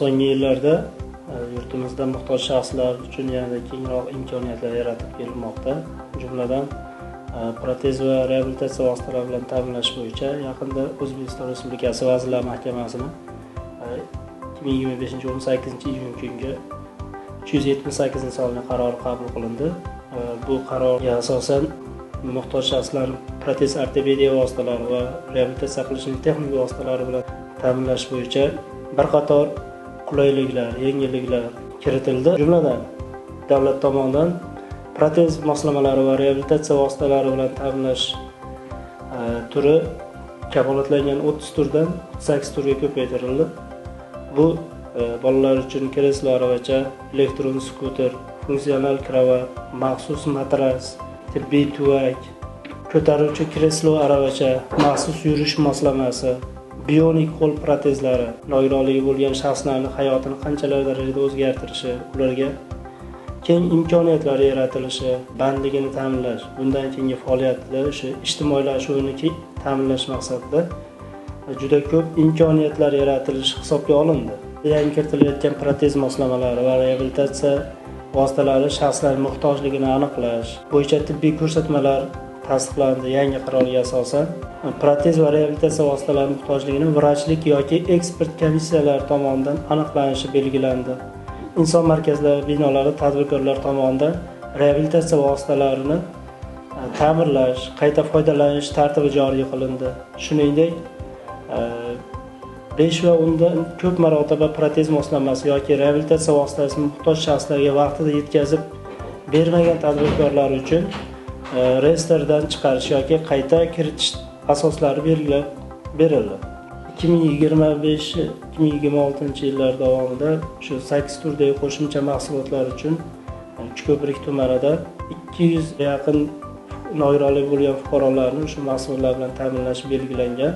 So'nggi yillarda yurtimizda muhtoj shaxslar uchun yanada kengroq imkoniyatlar yaratib berilmoqda. Jumladan, protez va reabilitatsiya vositalari bilan ta'minlash bo'yicha yaqinda O'zbekiston Respublikasi Vazirlar Mahkamasining 2025-18 kunga 378 sonli qarori qabul qilindi. Bu qarorga asosan muhtoj shaxslar protez ortopediya vositalari va reabilitatsiya qilishning texnik vositalari bilan ta'minlash bo'yicha bir qator qulayliklar, yengilliklar kiritildi. Jumladan, davlat tomonidan protez moslamalari va reabilitatsiya vositalari bilan ta'minlash turi kafolatlangan 30 turdan 38 turga ko'paytirildi. Bu bolalar uchun kreslo aravacha, elektron skuter, funksional kravat, maxsus matras, tibbiy tuvak, ko'taruvchi kreslo aravacha, maxsus yurish moslamasi, bionik qo'l protezlari nogironligi bo'lgan shaxslarning hayotini qanchalar darajada o'zgartirishi, ularga keng imkoniyatlar yaratilishi, bandligini ta'minlash, bundan keyingi faoliyatida ijtimoiylashuvini ta'minlash maqsadida juda ko'p imkoniyatlar yaratilishi hisobga olindi. Yangi kiritilayotgan protez moslamalari va reabilitatsiya vositalari shaxslar muhtojligini aniqlash bo'yicha tibbiy ko'rsatmalar tasdiqlandi. Yangi qarorga asosan protez va reabilitatsiya vositalari muhtojligini vrachlik yoki ekspert komissiyalar tomonidan aniqlanishi belgilandi. Inson markazlari binolari tadbirkorlar tomonidan reabilitatsiya vositalarini ta'mirlash, qayta foydalanish tartibi joriy qilindi. Shuningdek, 5 va undan ko'p marotaba protez moslamasi yoki reabilitatsiya vositasini muhtoj shaxslarga vaqtida yetkazib bermagan tadbirkorlar uchun reyestrdan chiqarish yoki qayta kiritish asoslari belgilab berildi. 2025-2026 yillar davomida shu 8 turdagi qo'shimcha mahsulotlar uchun Uchko'prik tumanida 200 yaqin nogironligi bo'lgan fuqarolarni shu mahsulotlar bilan ta'minlash belgilangan.